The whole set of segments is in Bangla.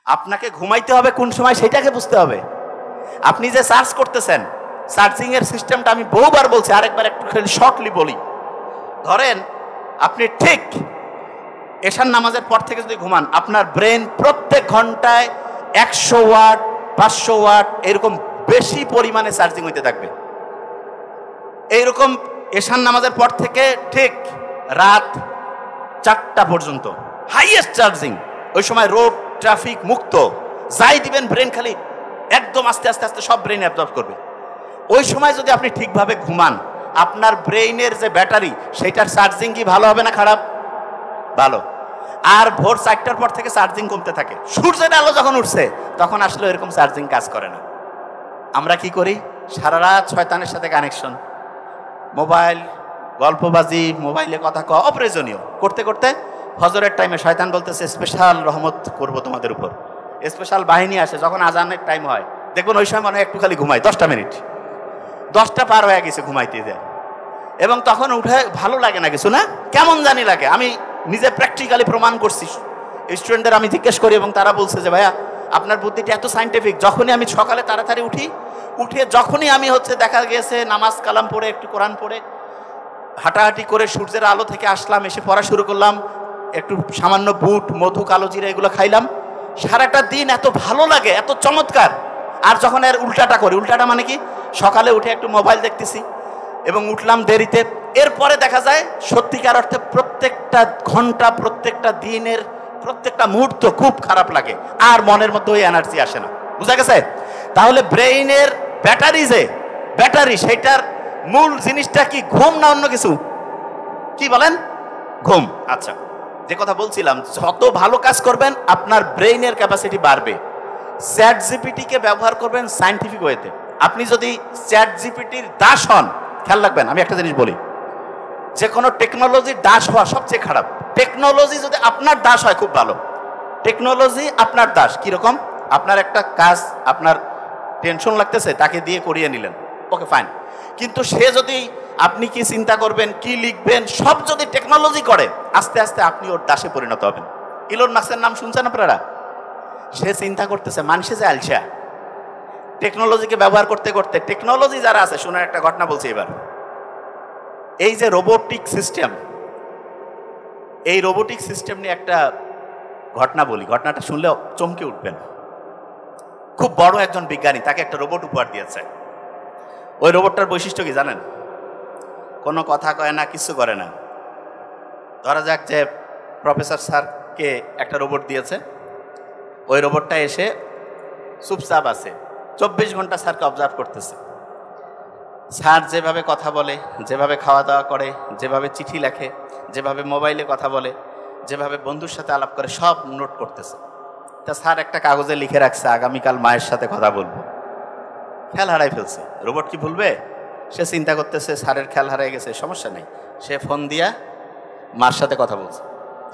আপনাকে ঘুমাইতে হবে কোন সময় সেটাকে বুঝতে হবে। আপনি যে সার্চ করতেছেন, সার্চিং এর সিস্টেমটা আমি বহুবার বলছি, আরেকবার একটু শর্টলি বলি। ধরেন আপনি ঠিক এশার নামাজের পর থেকে যদি ঘুমান, আপনার ব্রেন প্রত্যেক ঘন্টায় 100 ওয়াট 500 ওয়াট এরকম বেশি পরিমাণে চার্জিং হইতে থাকবে। এইরকম এশার নামাজের পর থেকে ঠিক রাত 4টা পর্যন্ত হাইয়েস্ট চার্জিং। ওই সময় রোড ট্রাফিক মুক্ত, যাই দিবেন ব্রেন খালি একদম আস্তে আস্তে আস্তে সব ব্রেন অ্যাবজর্ব করবে। ওই সময় যদি আপনি ঠিকভাবে ঘুমান, আপনার ব্রেইনের যে ব্যাটারি সেটার চার্জিং কি ভালো হবে না খারাপ? ভালো। আর ভোর 4টার পর থেকে চার্জিং কমতে থাকে। সূর্যের আলো যখন উঠছে তখন আসলে এরকম চার্জিং কাজ করে না। আমরা কি করি? সারা রাত শয়তানের সাথে কানেকশন, মোবাইল, গল্পবাজি, মোবাইলে কথা কওয়া অপ্রয়োজনীয় করতে করতে ফজরের টাইমে শয়তান বলতেছে স্পেশাল রহমত করব তোমাদের উপর, স্পেশাল বাহিনী আসে। যখন আজানের টাইম হয় দেখুন ওই সময় মনে হয় একটু খালি ঘুমাই, 10টা মিনিট, 10টা পার হয়ে গেছে ঘুমাইতে যায়, এবং তখন উঠে ভালো লাগে না কিছু, না কেমন জানি লাগে। আমি নিজে প্র্যাকটিক্যালি প্রমাণ করছি। স্টুডেন্টদের আমি জিজ্ঞেস করি এবং তারা বলছে যে ভাইয়া আপনার বুদ্ধিটা এত সাইন্টিফিক। যখনই আমি সকালে তাড়াতাড়ি উঠে যখনই আমি দেখা গেছে নামাজ কালাম পড়ে একটু কোরআন পড়ে হাঁটাহাঁটি করে সূর্যের আলো থেকে আসলাম, এসে পড়া শুরু করলাম, একটু সামান্য বুট, মধু, কালো জিরা এগুলো খাইলাম, সারাটা দিন এত ভালো লাগে, এত চমৎকার। আর যখন এর উল্টাটা করি, উল্টাটা মানে কি, সকালে উঠে একটু মোবাইল দেখতেছি এবং উঠলাম দেরিতে, এরপরে দেখা যায় সত্যিকার অর্থে প্রত্যেকটা ঘন্টা, প্রত্যেকটা দিনের প্রত্যেকটা মুহূর্ত খুব খারাপ লাগে, আর মনের মধ্যে ওই এনার্জি আসে না। বুঝা গেছে? তাহলে ব্রেইনের ব্যাটারি সেটার মূল জিনিসটা কি, ঘুম না অন্য কিছু? কি বলেন? ঘুম। আচ্ছা, যে কথা বলছিলাম, যত ভালো কাজ করবেন আপনার ব্রেইনের ক্যাপাসিটি বাড়বে। চ্যাট জিপিটিকে ব্যবহার করবেন সায়েন্টিফিক ওয়েতে। আপনি যদি চ্যাট জিপিটির দাস হন, খেয়াল রাখবেন, আমি একটা জিনিস বলি, যে কোনো টেকনোলজির দাস হওয়া সবচেয়ে খারাপ। টেকনোলজি যদি আপনার দাস হয় খুব ভালো। টেকনোলজি আপনার দাস কিরকম? আপনার একটা কাজ আপনার টেনশন লাগতেছে, তাকে দিয়ে করিয়ে নিলেন, ওকে ফাইন। কিন্তু সে যদি, আপনি কি চিন্তা করবেন, কি লিখবেন, সব যদি টেকনোলজি করে, আস্তে আস্তে আপনি ওর দাসে পরিণত হবেন। ইলন মাস্কের নাম শুনছেন আপনারা? সে চিন্তা করতেছে, মানুষে যে আলসা, টেকনোলজিকে ব্যবহার করতে করতে, টেকনোলজি যারা আছে, শোনার একটা ঘটনা বলছি এবার। এই যে রোবোটিক সিস্টেম, এই রোবোটিক সিস্টেম নিয়ে একটা ঘটনা বলি, ঘটনাটা শুনলে চমকে উঠবেন। খুব বড় একজন বিজ্ঞানী, তাকে একটা রোবট উপহার দিয়েছে। ওই রোবটটার বৈশিষ্ট্য কি জানেন? কোনো কথা কয় না, কিছু করে না। ধরা যাক যে প্রফেসর স্যারকে একটা রোবট দিয়েছে, ওই রোবটটা এসে চুপচাপ আছে, 24 ঘন্টা স্যারকে অবজার্ভ করতেছে। স্যার যেভাবে কথা বলে, যেভাবে খাওয়া দাওয়া করে, যেভাবে চিঠি লেখে, যেভাবে মোবাইলে কথা বলে, যেভাবে বন্ধুর সাথে আলাপ করে, সব নোট করতেছে। তা স্যার একটা কাগজে লিখে রাখছে, আগামীকাল মায়ের সাথে কথা বলবো। খেয়াল হারাই ফেলছে। রোবট কি ভুলবে? সে চিন্তা করতেছে স্যারের খেয়াল হারাই গেছে, সমস্যা নেই। সে ফোন দিয়া মার সাথে কথা বলছে।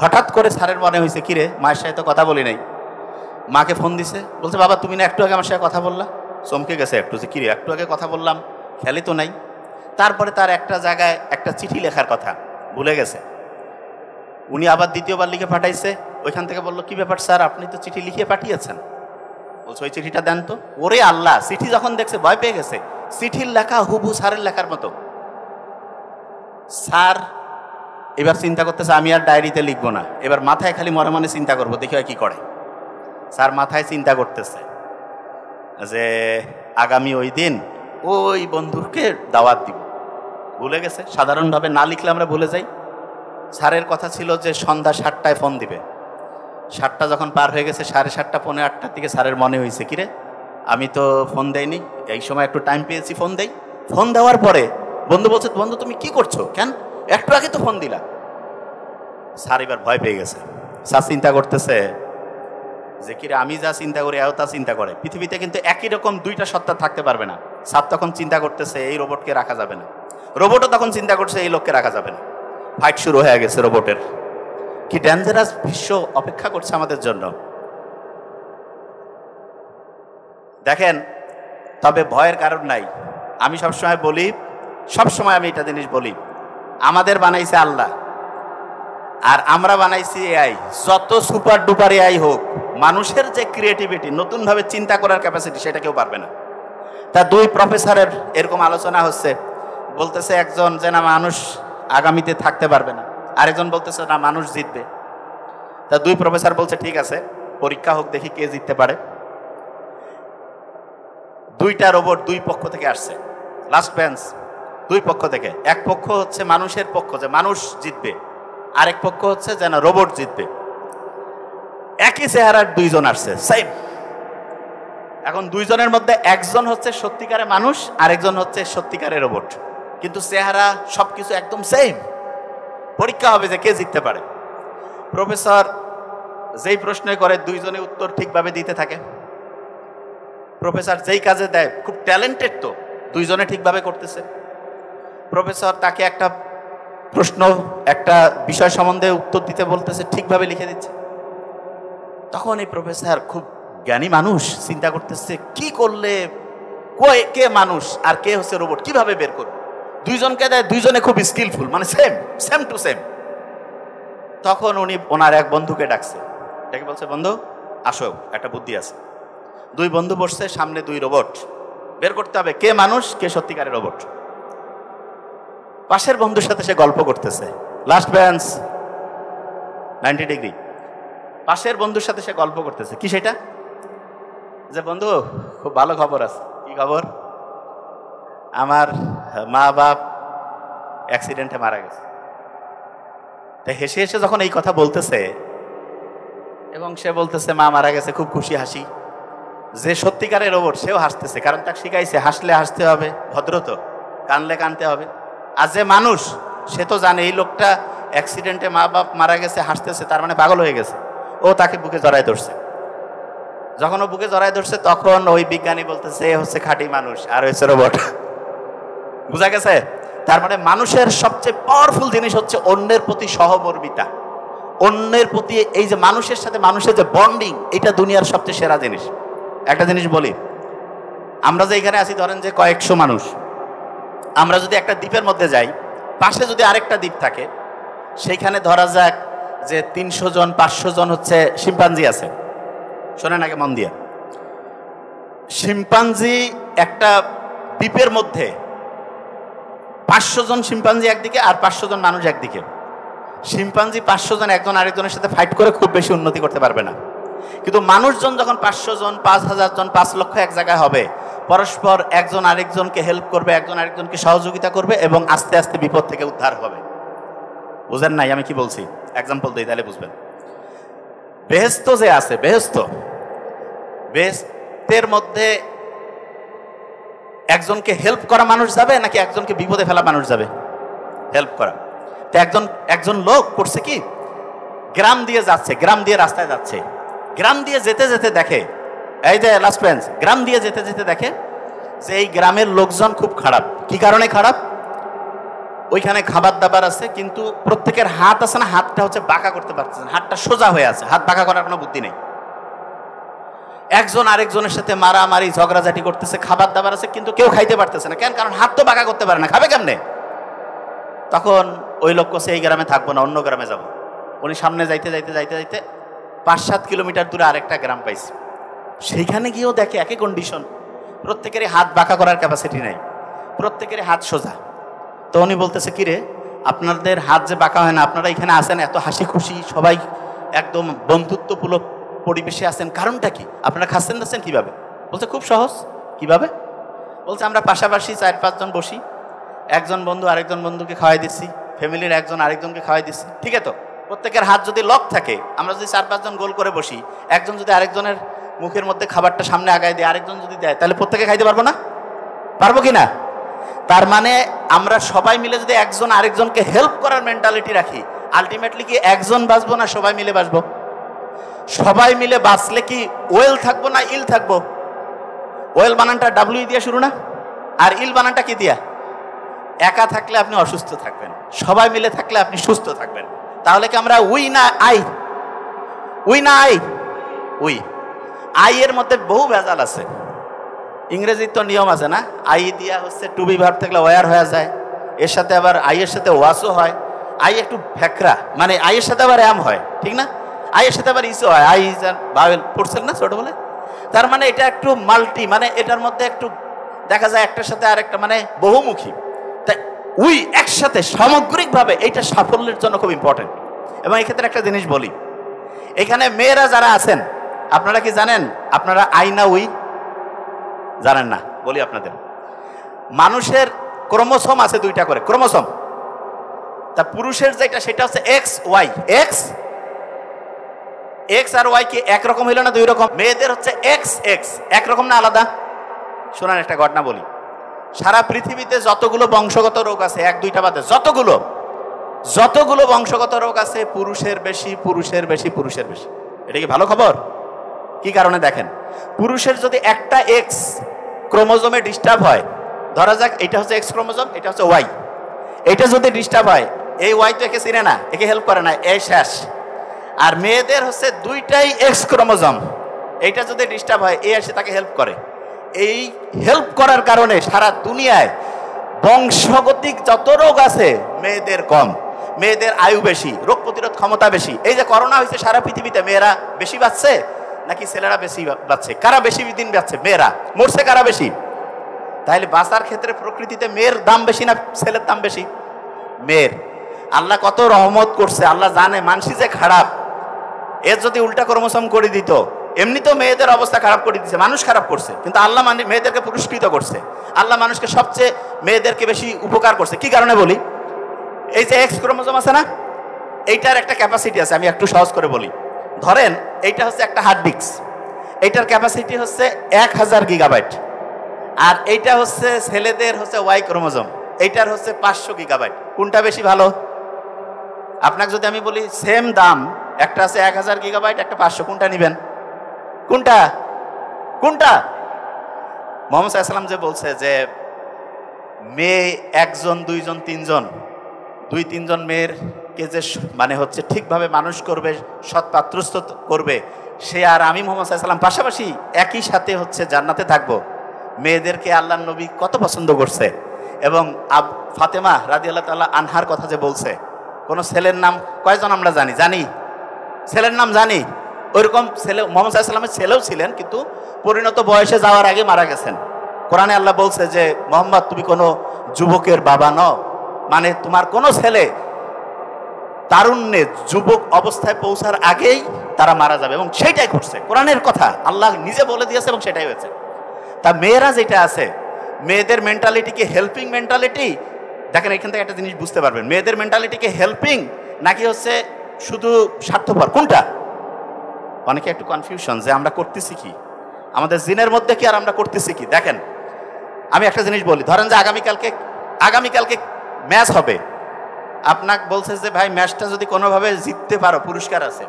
হঠাৎ করে স্যারের মনে হয়েছে, কিরে মায়ের সাথে তো কথা বলি নাই। মাকে ফোন দিছে, বলছে বাবা তুমি না একটু আগে আমার সাথে কথা বললা। চমকে গেছে একটু, যে কিরে একটু আগে কথা বললাম, খেয়ালই তো নাই। তারপরে তার একটা জায়গায় একটা চিঠি লেখার কথা ভুলে গেছে। উনি আবার দ্বিতীয়বার লিখে পাঠাইছে। ওইখান থেকে বললো, কি ব্যাপার স্যার, আপনি তো চিঠি লিখে পাঠিয়েছেন। বলছে ওই চিঠিটা দেন তো। ওরে আল্লাহ, চিঠি যখন দেখছে ভয় পেয়ে গেছে। চিঠির লেখা হুবহু স্যারের লেখার মতো। স্যার এবার চিন্তা করতেছে, আমি আর ডায়েরিতে লিখবো না, এবার মাথায় খালি মনে মনে চিন্তা করবো, দেখি হয় কি করে। স্যার মাথায় চিন্তা করতেছে যে আগামী ওই দিন ওই বন্ধুকে দাওয়াত দিব। ভুলে গেছে। সাধারণভাবে না লিখলে আমরা ভুলে যাই। স্যারের কথা ছিল যে সন্ধ্যা 7টায় ফোন দিবে। 7টা যখন পার হয়ে গেছে, 7:30 পৌনে 8টার দিকে স্যারের মনে হয়েছে, কিরে আমি তো ফোন দেইনি, এই সময় একটু টাইম পেয়েছি, ফোন দেই। ফোন দেওয়ার পরে বন্ধু বলছে, বন্ধু তুমি কি করছো, কেন একটু আগে তো ফোন দিলা। স্যার এবার ভয় পেয়ে গেছে। স্যার চিন্তা করতেছে যে কিরে আমি যা চিন্তা করি এও তা চিন্তা করে। পৃথিবীতে কিন্তু একই রকম দুইটা সত্তা থাকতে পারবে না। স্যার তখন চিন্তা করতেছে এই রোবটকে রাখা যাবে না, রোবটও তখন চিন্তা করছে এই লোককে রাখা যাবে না। ফাইট শুরু হয়ে গেছে রোবটের। কি ডেঞ্জারাস বিশ্ব অপেক্ষা করছে আমাদের জন্য দেখেন। তবে ভয়ের কারণ নাই। আমি সবসময় আমি এটা জিনিস বলি, আমাদের বানাইছে আল্লাহ আর আমরা বানাইছি এআই। যত সুপার ডুপার এআই হোক, মানুষের যে ক্রিয়েটিভিটি, নতুনভাবে চিন্তা করার ক্যাপাসিটি, সেটা কেউ পারবে না। তা দুই প্রফেসরের এরকম আলোচনা হচ্ছে, বলতেছে একজন যে না মানুষ আগামীতে থাকতে পারবে না, আরেকজন বলতেছে না মানুষ জিতবে। তা দুই প্রফেসর বলছে ঠিক আছে পরীক্ষা হোক, দেখি কে জিততে পারে। দুইটা রোবট দুই পক্ষ থেকে আসছে, লাস্ট বেঞ্চ দুই পক্ষ থেকে। এক পক্ষ হচ্ছে মানুষের পক্ষ, যে মানুষ জিতবে, আরেক পক্ষ হচ্ছে যেন রোবট জিতবে। একই চেহারার দুইজন আসছে, সেম। এখন দুইজনের মধ্যে একজন হচ্ছে সত্যিকারের মানুষ, আরেকজন হচ্ছে সত্যিকারের রোবট, কিন্তু চেহারা সবকিছু একদম সেম। পরীক্ষা হবে যে কে জিততে পারে। প্রফেসর যেই প্রশ্ন করে দুইজনে উত্তর ঠিকভাবে দিতে থাকে। প্রফেসর যেই কাজে দেয়, খুব ট্যালেন্টেড তো, দুইজনে ঠিকভাবে করতেছে। প্রফেসর তাকে একটা প্রশ্ন, একটা বিষয় সম্বন্ধে উত্তর দিতে বলতেছে, ঠিকভাবে লিখে দিচ্ছে। তখন এই প্রফেসর, খুব জ্ঞানী মানুষ, চিন্তা করতেছে কি করলে কে মানুষ আর কে হচ্ছে রোবট, কিভাবে বের করবে। দুইজনকে দেয়, দুইজনে খুব স্কিলফুল, মানে সেম টু সেম। তখন উনি ওনার এক বন্ধুকে ডাকছে, ডেকে বলছে বন্ধু আসো, একটা বুদ্ধি আছে। দুই বন্ধু বসছে, সামনে দুই রোবট, বের করতে হবে কে মানুষ কে সত্যিকারের রোবট। পাশের বন্ধুর সাথে সে গল্প করতেছে, লাস্ট বেঞ্চ 90 ডিগ্রি। পাশের বন্ধুর সাথে সে গল্প করতেছে, কি সেটা, যে বন্ধু খুব ভালো খবর আছে। কি খবর? আমার মা বাপ অ্যাক্সিডেন্টে মারা গেছে। তাই হেসে হেসে যখন এই কথা বলতেছে এবং সে বলতেছে মা মারা গেছে, খুব খুশি হাসি, যে সত্যিকারের রোবট সেও হাসতেছে, কারণ তাকে শিখাইছে হাসলে হাসতে হবে, ভদ্র তো, কানলে কানতে হবে। আর যে মানুষ সে তো জানে এই লোকটা অ্যাক্সিডেন্টে মা বাপ মারা গেছে, হাসতেছে, তার মানে পাগল হয়ে গেছে। ও তাকে বুকে জড়ায় ধরছে। যখন ও বুকে জড়ায় ধরছে তখন ওই বিজ্ঞানী বলতেছে এ হচ্ছে খাঁটি মানুষ আর হচ্ছে রোবট। বুঝা গেছে? তার মানে মানুষের সবচেয়ে পাওয়ারফুল জিনিস হচ্ছে অন্যের প্রতি সহমর্মিতা, অন্যের প্রতি এই যে মানুষের সাথে মানুষের যে বন্ডিং, এটা দুনিয়ার সবচেয়ে সেরা জিনিস। একটা জিনিস বলি, আমরা যে এখানে আছি, ধরেন যে কয়েকশো মানুষ, আমরা যদি একটা দ্বীপের মধ্যে যাই, পাশে যদি আরেকটা দ্বীপ থাকে, সেইখানে ধরা যাক যে 300 জন 500 জন হচ্ছে শিম্পাঞ্জি আছে। শোনেন আগে মন দিয়ে, শিম্পাঞ্জি একটা দ্বীপের মধ্যে 500 জন শিম্পাঞ্জি একদিকে আর 500 জন মানুষ একদিকে। শিম্পাঞ্জি 500 জন একজন আরেকজনের সাথে ফাইট করে খুব বেশি উন্নতি করতে পারবে না, কিন্তু মানুষজন যখন 500 জন 5000 জন 5 লক্ষ এক জায়গায় হবে, পরস্পর একজন আরেকজনকে হেল্প করবে, একজন আরেকজনকে সহযোগিতা করবে এবং আস্তে আস্তে বিপদ থেকে উদ্ধার হবে। বুঝেন নাই আমি কি বলছি? এক্সাম্পল দিই তাহলে বুঝবেন। বেহেশত যে আছে, বেহেশতের মধ্যে একজনকে হেল্প করা মানুষ যাবে নাকি একজনকে বিপদে ফেলা মানুষ যাবে? হেল্প করা। তো একজন লোক করছে কি, গ্রাম দিয়ে যাচ্ছে, গ্রাম দিয়ে রাস্তায় যাচ্ছে, গ্রাম দিয়ে যেতে যেতে দেখে, এই যে লাস্ট বেঞ্চ, গ্রাম দিয়ে যেতে যেতে দেখে যে এই গ্রামের লোকজন খুব খারাপ। কি কারণে খারাপ? ওইখানে খাবার দাবার আছে, কিন্তু প্রত্যেকের হাত আছে না, হাতটা হচ্ছে বাঁকা করতে পারছে না, হাতটা সোজা হয়ে আছে, হাত বাঁকা করার কোনো বুদ্ধি নেই। একজন আরেকজনের সাথে মারামারি ঝগড়াঝাটি করতেছে, খাবার দাবার আছে কিন্তু কেউ খাইতে পারতেছে না। কেন? কারণ হাত তো বাঁকা করতে পারে না, খাবে কেমনে? তখন ওই লোক কছে এই গ্রামে থাকবো না, অন্য গ্রামে যাব। উনি সামনে যাইতে যাইতে যাইতে যাইতে 5-7 কিলোমিটার দূরে আরেকটা গ্রাম পাইছে। সেইখানে গিয়েও দেখে একই কন্ডিশন, প্রত্যেকেরই হাত বাঁকা করার ক্যাপাসিটি নেই, প্রত্যেকেরই হাত সোজা। তো উনি বলতেছে কিরে, আপনাদের হাত যে বাঁকা হয় না, আপনারা এখানে আসেন এত হাসি খুশি, সবাই একদম বন্ধুত্বপূর্ণ পরিবেশে আছেন, কারণটা কি? আপনারা খাচ্ছেন দাচ্ছেন কিভাবে? বলছে খুব সহজ। কিভাবে? বলছে আমরা পাশাপাশি 4-5 জন বসি, একজন বন্ধু আরেকজন বন্ধুকে খাওয়াই দিচ্ছি, ফ্যামিলির একজন আরেকজনকে খাওয়াই দিচ্ছি, ঠিক আছে? তো প্রত্যেকের হাত যদি লক থাকে, আমরা যদি 4-5 জন গোল করে বসি, একজন যদি আরেকজনের মুখের মধ্যে খাবারটা সামনে আগায় দেয়, আরেকজন যদি দেয়, তাহলে প্রত্যেকে খাইতে পারবো না? পারবো কি না? তার মানে আমরা সবাই মিলে যদি একজন আরেকজনকে হেল্প করার মেন্টালিটি রাখি, আলটিমেটলি কি একজন বাঁচবো না সবাই মিলে বাঁচবো? সবাই মিলে বাঁচলে কি ওয়েল থাকবো না ইল থাকবো? ওয়েল বানানটা ডাব্লিউ দিয়ে শুরু না, আর ইল বানানটা কি দিয়া? একা থাকলে আপনি অসুস্থ থাকবেন, সবাই মিলে থাকলে আপনি সুস্থ থাকবেন। তাহলে কি আমরা উই না আই? উই না আই? উই। আই এর মধ্যে বহু ভেজাল আছে। ইংরেজির তো নিয়ম আছে না, আই দিয়া হচ্ছে টু বি ভার্ব থাকলে ওয়ার হয়ে যায়, এর সাথে আবার আই এর সাথে ওয়াসও হয়। আই একটু ভ্যাকরা, মানে আই এর সাথে আবার এম হয়, ঠিক না? আয়ের সাথে আবার ইসো হয়, আই ইজ বাবেল পড়ছেন না ছোট বলে। তার মানে এটা একটু মাল্টি, মানে এটার মধ্যে একটু দেখা যায় একটার সাথে আরেকটা মানে বহুমুখী। তাই উই একসাথে সামগ্রিকভাবে এইটা সাফল্যের জন্য খুব ইম্পর্টেন্ট। এবং এক্ষেত্রে একটা জিনিস বলি, এখানে মেয়েরা যারা আছেন আপনারা কি জানেন আপনারা আইনা উই জানেন না? বলি আপনাদের, মানুষের ক্রোমোসোম আছে 2টা করে ক্রোমোসোম। তা পুরুষের যেটা সেটা হচ্ছে এক্স ওয়াই। এক্স এক্স আর ওয়াই কি একরকম হইল না 2 রকম? মেয়েদের হচ্ছে এক্স এক্স, একরকম না আলাদা? শোনান একটা ঘটনা বলি, সারা পৃথিবীতে যতগুলো বংশগত রোগ আছে 1-2টা বাদে যতগুলো বংশগত রোগ আছে পুরুষের বেশি, পুরুষের বেশি, পুরুষের বেশি। এটা কি ভালো খবর? কি কারণে দেখেন, পুরুষের যদি একটা এক্স ক্রোমোজোমে ডিস্টার্ব হয়, ধরা যাক এটা হচ্ছে এক্স ক্রোমোজোম, এটা হচ্ছে ওয়াই, এটা যদি ডিস্টার্ব হয়, এই ওয়াই তো একে চিনে না, একে হেল্প করে না, এই শেষ। আর মেয়েদের হচ্ছে 2টাই এক্স ক্রোমোজোম, এইটা যদি ডিস্টার্ব হয় এ এসে তাকে হেল্প করে। এই হেল্প করার কারণে সারা দুনিয়ায় বংশগতিক যত রোগ আছে মেয়েদের কম, মেয়েদের আয়ু বেশি, রোগ প্রতিরোধ ক্ষমতা বেশি। এই যে করোনা হয়েছে সারা পৃথিবীতে মেয়েরা বেশি বাঁচছে নাকি ছেলেরা বেশি বাঁচছে? কারা বেশি দিন বাঁচছে? মেয়েরা। মরছে কারা বেশি? তাহলে বাঁচার ক্ষেত্রে প্রকৃতিতে মেয়ের দাম বেশি না ছেলের দাম বেশি? মেয়ের। আল্লাহ কত রহমত করছে, আল্লাহ জানে মানসি যে খারাপ, এর যদি উল্টা ক্রোমোসোম করে দিত, এমনি তো মেয়েদের অবস্থা খারাপ করে দিচ্ছে, মানুষ খারাপ করছে, কিন্তু আল্লাহ মেয়েদেরকে পুরস্কৃত করছে। আল্লাহ মানুষকে সবচেয়ে মেয়েদেরকে বেশি উপকার করছে। কি কারণে বলি, এই যে এক্স ক্রোমোসোম আছে না, এইটার একটা ক্যাপাসিটি আছে। আমি একটু সহজ করে বলি, ধরেন এইটা হচ্ছে একটা হার্ড ডিস্ক, এইটার ক্যাপাসিটি হচ্ছে 1000 গিগাবাইট। আর এইটা হচ্ছে ছেলেদের হচ্ছে ওয়াই ক্রোমোসোম, এইটার হচ্ছে 500 গিগাবাইট। কোনটা বেশি ভালো? আপনাকে যদি আমি বলি সেম দাম, একটা আছে 1000 গিগাবাইট, একটা 500, কোনটা নেবেন? কোনটা? মোহাম্মদ সাল্লাল্লাহু আলাইহি ওয়াসাল্লাম যে বলছে যে মেয়ে 1 জন 2 জন 3 জন 2-3 জন মেয়েরকে যে মানে হচ্ছে ঠিকভাবে মানুষ করবে, সৎ পাত্রস্থ করবে, সে আর আমি মোহাম্মদ সাল্লাল্লাহু আলাইহি ওয়াসাল্লাম পাশাপাশি একই সাথে হচ্ছে জান্নাতে থাকবো। মেয়েদেরকে আল্লাহর নবী কত পছন্দ করছে। এবং ফাতেমা রাদিয়াল্লাহু তাআলা আনহার কথা যে বলছে, কোন ছেলের নাম কয়জন আমরা জানি ছেলের নাম জানি, ওইরকম ছেলে মোহাম্মদ সাল্লাল্লাহু আলাইহি ওয়াসাল্লামের ছেলেও ছিলেন, কিন্তু পরিণত বয়সে যাওয়ার আগে মারা গেছেন। কোরআনে আল্লাহ বলছে যে মোহাম্মদ তুমি কোনো যুবকের বাবা নও, মানে তোমার কোনো ছেলে তারুণ্যে যুবক অবস্থায় পৌঁছার আগেই তারা মারা যাবে, এবং সেইটাই ঘটছে। কোরআনের কথা আল্লাহ নিজে বলে দিয়েছে এবং সেটাই হয়েছে। তা মেয়েরা যেটা আছে, মেয়েদের মেন্টালিটি কি হেল্পিং মেন্টালিটি? দেখেন এখান থেকে একটা জিনিস বুঝতে পারবেন, মেয়েদের মেন্টালিটি কি হেল্পিং নাকি হচ্ছে শুধু স্বার্থপর? কোনটা? অনেকে একটু কনফিউশন যে আমরা করতেছি কি, আমাদের জিনের মধ্যে কি আর আমরা করতেছি কি। দেখেন আমি একটা জিনিস বলি, ধরেন যে আগামীকালকে ম্যাচ হবে, আপনাকে বলছে যে ভাই ম্যাচটা যদি কোনোভাবে জিততে পারো পুরস্কার আছে,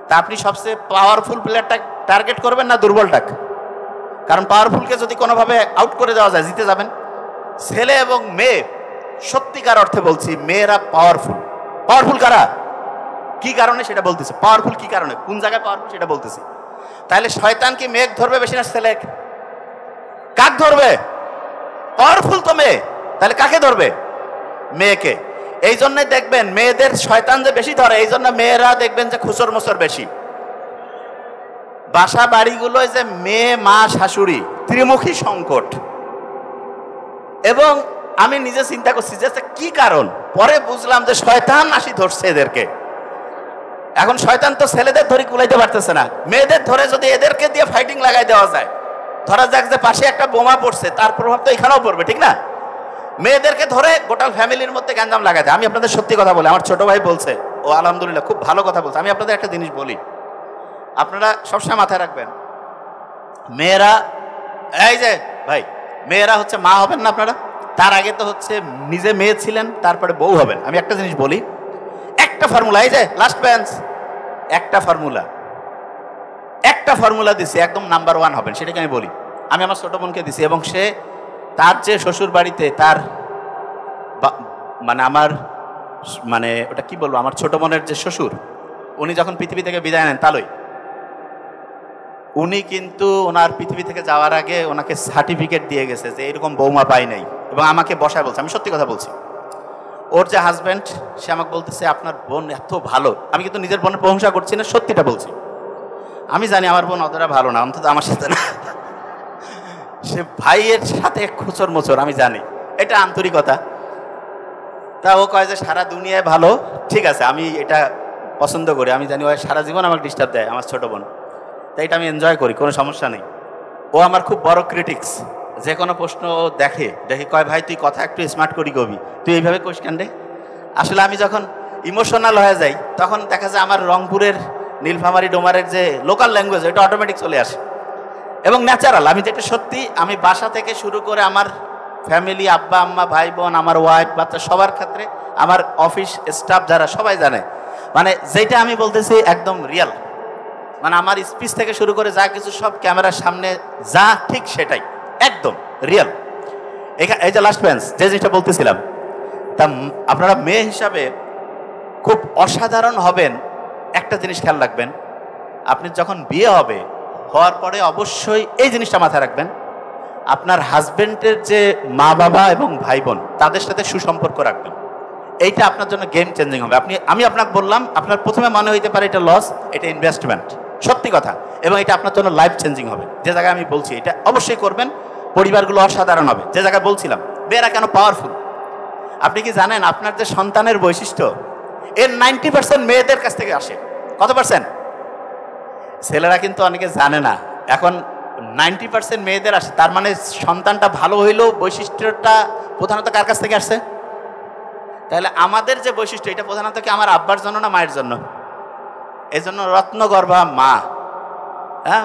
তা আপনি সবচেয়ে পাওয়ারফুল প্লেয়ারটা টার্গেট করবেন না দুর্বলটাকে? কারণ পাওয়ারফুলকে যদি কোনোভাবে আউট করে দেওয়া যায় জিতে যাবেন। ছেলে এবং মেয়ে, সত্যিকার অর্থে বলছি, মেয়েরা পাওয়ারফুল কারা? কি কারণে সেটা বলতেছে, পাওয়ারফুল কি কারণে, কোন জায়গায় পাওয়ারফুল সেটা বলতেছি। তাহলে শয়তান কি মেঘ ধরবে বেশি না ছেলে? কাক ধরবে? পাওয়ারফুল তো মেয়ে, তাহলে কাকে ধরবে? মেয়েকে। এই জন্যই দেখবেন মেয়েদের শয়তান যে বেশি ধরে, এই জন্য মেয়েরা দেখবেন যে খুচর মোচর বেশি। বাসা বাড়িগুলোয় যে মেয়ে মা শাশুড়ি ত্রিমুখী সংকট। এবং আমি নিজে চিন্তা করছি যে কি কারণ, পরে বুঝলাম যে শয়তান আসি ধরছে এদেরকে। এখন শয়তান তো ছেলেদের ধরে কুলাইতে পারতেছে না, মেয়েদের ধরে যদি এদেরকে দিয়ে ফাইটিং লাগাই দেওয়া যায়, ধরা যাক যে পাশে একটা বোমা পড়ছে, তার প্রভাব তো এখানেও পড়বে, ঠিক না? মেয়েদেরকে ধরে গোটা ফ্যামিলির মধ্যে গ্যাঞ্জাম লাগাই দেয়। আমি আপনাদের সত্যি কথা বলি, আমার ছোট ভাই বলছে, ও আলহামদুলিল্লাহ খুব ভালো কথা বলছে। আমি আপনাদের একটা জিনিস বলি, আপনারা সবসময় মাথায় রাখবেন, মেয়েরা, এই যে ভাই, মেয়েরা হচ্ছে মা হবেন না আপনারা, তার আগে তো হচ্ছে নিজে মেয়ে ছিলেন, তারপরে বউ হবেন। আমি একটা জিনিস বলি, একটা ফর্মুলা, এই যে লাস্ট বেঞ্চ, একটা ফর্মুলা দিছি, একদম নাম্বার 1 হবেন, সেটাকে আমি বলি। আমি আমার ছোট বোনকে দিছি, এবং সে তার যে শ্বশুর বাড়িতে তার মানে আমার মানে ওটা কি বলবো, আমার ছোট বোনের যে শ্বশুর, উনি যখন পৃথিবী থেকে বিদায় নেন তালই, উনি কিন্তু ওনার পৃথিবী থেকে যাওয়ার আগে ওনাকে সার্টিফিকেট দিয়ে গেছে যে এরকম বৌমা পাই নাই, এবং আমাকে বসায় বলছে, আমি সত্যি কথা বলছি, ওর যে হাজব্যান্ড, সে আমাকে বলতেছে আপনার বোন এত ভালো। আমি কিন্তু নিজের বোনের প্রশংসা করছি না, সত্যিটা বলছি। আমি জানি আমার বোন অতটা ভালো না, অন্তত আমার সাথে না। সে ভাইয়ের সাথে খুচর মোচর, আমি জানি, এটা আন্তরিকতা। তা ও কয় যে সারা দুনিয়ায় ভালো, ঠিক আছে, আমি এটা পছন্দ করি। আমি জানি ও সারা জীবন আমাকে ডিস্টার্ব দেয়, আমার ছোট বোন, তাই এটা আমি এনজয় করি, কোনো সমস্যা নেই। ও আমার খুব বড় ক্রিটিক্স। যে কোনো প্রশ্ন দেখে কয় ভাই তুই কথা একটু স্মার্ট করি কবি, তুই এইভাবে কোষ কেন রে? আসলে আমি যখন ইমোশনাল হয়ে যাই তখন দেখা যায় আমার রংপুরের নীলফামারী ডোমারের যে লোকাল ল্যাঙ্গুয়েজ, এটা অটোমেটিক চলে আসে এবং ন্যাচারাল। আমি যেটা সত্যি, আমি বাসা থেকে শুরু করে আমার ফ্যামিলি, আব্বা আম্মা ভাই বোন, আমার ওয়াইফ বাচ্চা, সবার ক্ষেত্রে, আমার অফিস স্টাফ যারা সবাই জানে, মানে যেটা আমি বলতেছি একদম রিয়াল। মানে আমার স্পিচ থেকে শুরু করে যা কিছু সব ক্যামেরার সামনে যা ঠিক সেটাই একদম রিয়াল। এই যে লাস্ট বেঞ্চ যে জিনিসটা বলতেছিলাম, তা আপনারা মেয়ে হিসাবে খুব অসাধারণ হবেন। একটা জিনিস খেয়াল রাখবেন, আপনি যখন বিয়ে হবে, হওয়ার পরে অবশ্যই এই জিনিসটা মাথায় রাখবেন, আপনার হাজবেন্ডের যে মা বাবা এবং ভাই বোন, তাদের সাথে সুসম্পর্ক রাখবেন। এইটা আপনার জন্য গেম চেঞ্জিং হবে। আমি আপনাকে বললাম, আপনার প্রথমে মনে হইতে পারে এটা লস, এটা ইনভেস্টমেন্ট, সত্যি কথা, এবং এটা আপনার জন্য লাইফ চেঞ্জিং হবে। যে জায়গায় আমি বলছি এটা অবশ্যই করবেন, পরিবারগুলো অসাধারণ হবে। যে জায়গায় বলছিলাম মেয়েরা কেন পাওয়ারফুল, আপনি কি জানেন আপনার যে সন্তানের বৈশিষ্ট্য, এর 90% মেয়েদের কাছ থেকে আসে। কত পার্সেন্ট? ছেলেরা কিন্তু অনেকে জানে না, এখন 90% মেয়েদের আসে। তার মানে সন্তানটা ভালো হইলেও বৈশিষ্ট্যটা প্রধানত কার কাছ থেকে আসছে? তাহলে আমাদের যে বৈশিষ্ট্য, এটা প্রধানত কি আমার আব্বার জন্য না মায়ের জন্য? এই জন্য রত্নগর্ভা মা। হ্যাঁ,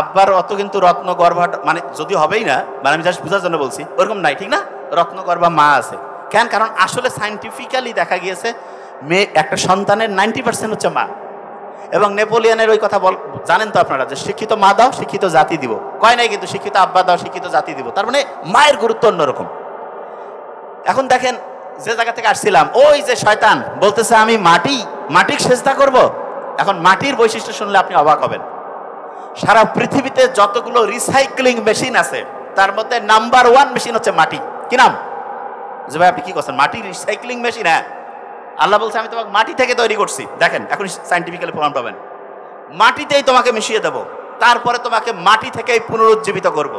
আব্বার অত কিন্তু রত্নগর্ভা মানে যদি হবেই না, মানে আমি জাস্ট বোঝার জন্য বলছি, ওরকম নাই, ঠিক না? রত্নগর্ভা মা আছে কেন? কারণ আসলে সাইন্টিফিক্যালি দেখা গিয়েছে মেয়ে, একটা সন্তানের 90% হচ্ছে মা। এবং নেপোলিয়নের ওই কথা জানেন তো আপনারা, যে শিক্ষিত মা দাও শিক্ষিত জাতি দিব, কয় নাই কিন্তু শিক্ষিত আব্বা দাও শিক্ষিত জাতি দিব। তার মানে মায়ের গুরুত্ব অন্যরকম। এখন দেখেন, যে জায়গা থেকে আসছিলাম, ওই যে শয়তান বলতেছে আমি মাটির সেজদা করব। এখন মাটির বৈশিষ্ট্য শুনলে আপনি অবাক হবেন। সারা পৃথিবীতে যতগুলো রিসাইক্লিং মেশিন আছে, তার মধ্যে নাম্বার 1 মেশিন হচ্ছে মাটি। কি নাম? যে ভাই আপনি কি করছেন? মাটির রিসাইক্লিং মেশিন? হ্যাঁ, আল্লাহ বলছে আমি তোমাকে মাটি থেকে তৈরি করছি। দেখেন, এখন সাইন্টিফিক্যালি প্রমাণ পাবেন, মাটিতেই তোমাকে মিশিয়ে দেব, তারপরে তোমাকে মাটি থেকেই পুনরুজ্জীবিত করব।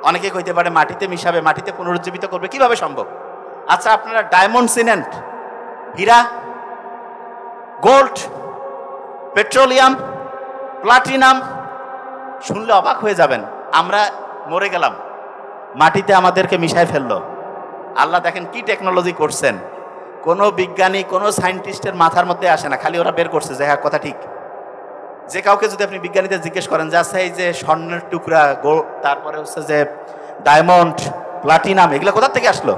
অনেকে কইতে পারে মাটিতে মিশাবে, মাটিতে পুনরুজ্জীবিত করবে, কিভাবে সম্ভব? আচ্ছা, আপনারা ডায়মন্ড, সিমেন্ট, হীরা, গোল্ড, পেট্রোলিয়াম, প্লাটিনাম শুনলে অবাক হয়ে যাবেন। আমরা মরে গেলাম, মাটিতে আমাদেরকে মিশায় ফেললো। আল্লাহ দেখেন কি টেকনোলজি করছেন, কোনো বিজ্ঞানী কোনো সায়েন্টিস্টের মাথার মধ্যে আসে না, খালি ওরা বের করছে যে হ্যাঁ কথা ঠিক। যে কাউকে যদি আপনি বিজ্ঞানীদের জিজ্ঞেস করেন যে আচ্ছা এই যে স্বর্ণের টুকরা, তারপরে হচ্ছে যে ডায়মন্ড, প্লাটিনাম, এগুলো কোথা থেকে আসলো?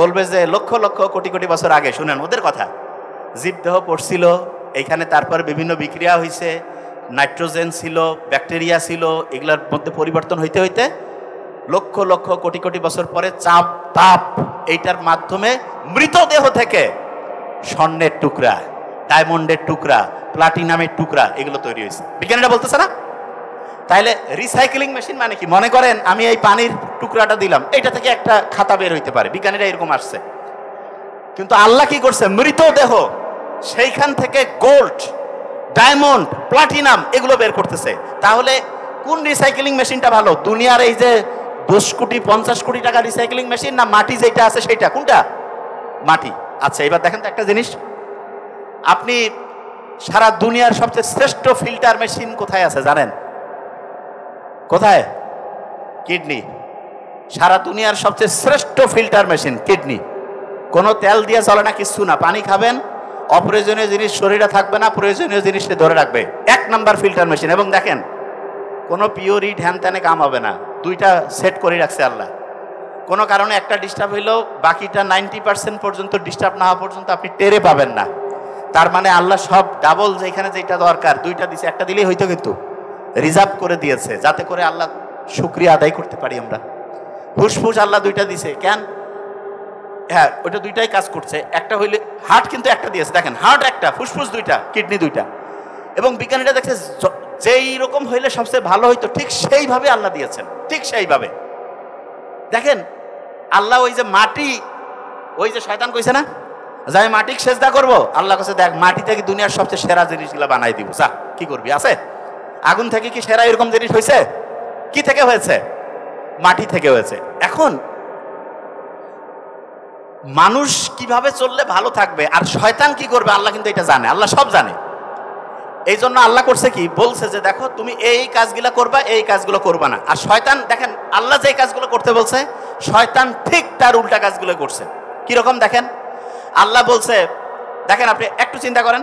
বলবে যে লক্ষ লক্ষ কোটি কোটি বছর আগে। শুনেন ওদের কথা, জীবদেহ পড়ছিল এইখানে, তারপরে বিভিন্ন বিক্রিয়া হয়েছে, নাইট্রোজেন ছিল, ব্যাকটেরিয়া ছিল, এগুলোর মধ্যে পরিবর্তন হইতে হইতে লক্ষ লক্ষ কোটি কোটি বছর পরে চাপ তাপ এইটার মাধ্যমে মৃতদেহ থেকে স্বর্ণের টুকরা, ডায়মন্ডের টুকরা, প্লাটিনামের টুকরা এগুলো তৈরি হয়েছে। বিজ্ঞানীরা বলতেছে না? তাইলে রিসাইক্লিং মেশিন মানে কি? মনে করেন আমি এই পানির টুকরাটা দিলাম, এইটা থেকে একটা খাতা বের হইতে পারে, বিজ্ঞানীরা এরকম আসছে। কিন্তু আল্লাহ কি করছে? মৃতদেহ, সেইখান থেকে গোল্ড, ডায়মন্ড, প্লাটিনাম এগুলো বের করতেছে। তাহলে কোন রিসাইক্লিং মেশিনটা ভালো? দুনিয়ার এই যে 10 কোটি 50 কোটি টাকা রিসাইক্লিং মেশিন, না মাটি যেটা আছে সেটা? কোনটা? মাটি। আচ্ছা, এবার দেখেন তো একটা জিনিস, আপনি সারা দুনিয়ার সবচেয়ে শ্রেষ্ঠ ফিল্টার মেশিন কোথায় আছে জানেন? কোথায়? কিডনি। সারা দুনিয়ার সবচেয়ে শ্রেষ্ঠ ফিল্টার মেশিন কিডনি। কোনো তেল দিয়ে চলে না, কিচ্ছু না। পানি খাবেন, অপ্রয়োজনীয় জিনিস শরীরে থাকবে না, প্রয়োজনীয় জিনিসটা ধরে রাখবে। 1 নাম্বার ফিল্টার মেশিন। এবং দেখেন কোনো পিওরি ঢ্যান ত্যানে কাম হবে না, 2টা সেট করে রাখছে আল্লাহ। কোনো কারণে একটা ডিস্টার্ব হইলেও বাকিটা 90% পর্যন্ত ডিস্টার্ব না হওয়া পর্যন্ত আপনি টেরে পাবেন না। তার মানে আল্লাহ সব ডাবল, যেখানে যেটা দরকার 2টা দিছে, একটা দিলেই হইতো, কিন্তু রিজার্ভ করে দিয়েছে যাতে করে আল্লাহ শুকরিয়া আদায় করতে পারি আমরা। ফুসফুস আল্লাহ 2টা দিছে কেন? হ্যাঁ, ওইটা 2টাই কাজ করছে। একটা হইলে হার্ট কিন্তু একটা দিয়েছে, দেখেন হার্ট একটা, ফুসফুস 2টা, কিডনি 2টা। এবং বিজ্ঞানীরা দেখছে যেই রকম হইলে সবচেয়ে ভালো হইতো ঠিক সেইভাবে আল্লাহ দিয়েছেন, ঠিক সেইভাবে। দেখেন আল্লাহ ওই যে মাটি, ওই যে শয়তান কইছে না যে আমি মাটিকে সেজদা করবো, আল্লাহ কাছে দেখ মাটি থেকে দুনিয়ার সবচেয়ে সেরা জিনিসগুলো বানাই দিব, যা কি করবি, আছে? আগুন থেকে কি সেরা এরকম জিনিস হয়েছে? কি থেকে হয়েছে? মাটি থেকে হয়েছে। এখন মানুষ কিভাবে চললে ভালো থাকবে আর শয়তান কি করবে আল্লাহ কিন্তু এটা জানে, আল্লাহ সব জানে। এই জন্য আল্লাহ করছে কি, বলছে যে দেখো তুমি এই কাজগুলো করবা, এই কাজগুলো করবা না। আর শয়তান দেখেন আল্লাহ যে কাজগুলো করতে বলছে শয়তান ঠিক তার উল্টা কাজগুলো করছে। কিরকম দেখেন, আল্লাহ বলছে, দেখেন আপনি একটু চিন্তা করেন,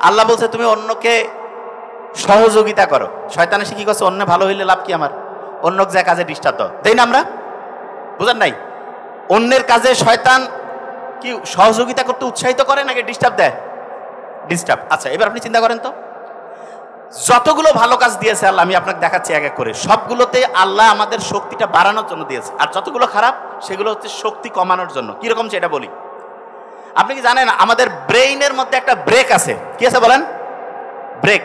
আল্লাহ বলছে তুমি অন্যকে সহযোগিতা করো। শয়তান এসে কি করছে, অন্য ভালো হইলে লাভ কি আমার, অন্য যে কাজে ডিস্টার্ব দাও, দেই না আমরা? বুঝেন নাই? অন্যের কাজে শয়তান কি সহযোগিতা করতে উৎসাহিত করে নাকি ডিস্টার্ব দেয়? ডিস্টার্ব। আচ্ছা এবার আপনি চিন্তা করেন তো, যতগুলো ভালো কাজ দিয়েছে আল্লাহ, আমি আপনাকে দেখাচ্ছি এক এক করে, সবগুলোতে আল্লাহ আমাদের শক্তিটা বাড়ানোর জন্য দিয়েছে। আর যতগুলো খারাপ সেগুলো হচ্ছে শক্তি কমানোর জন্য। কিরকম সেটা বলি। আপনি কি জানেন আমাদের ব্রেইনের মধ্যে একটা ব্রেক আছে? কি আছে বলেন? ব্রেক।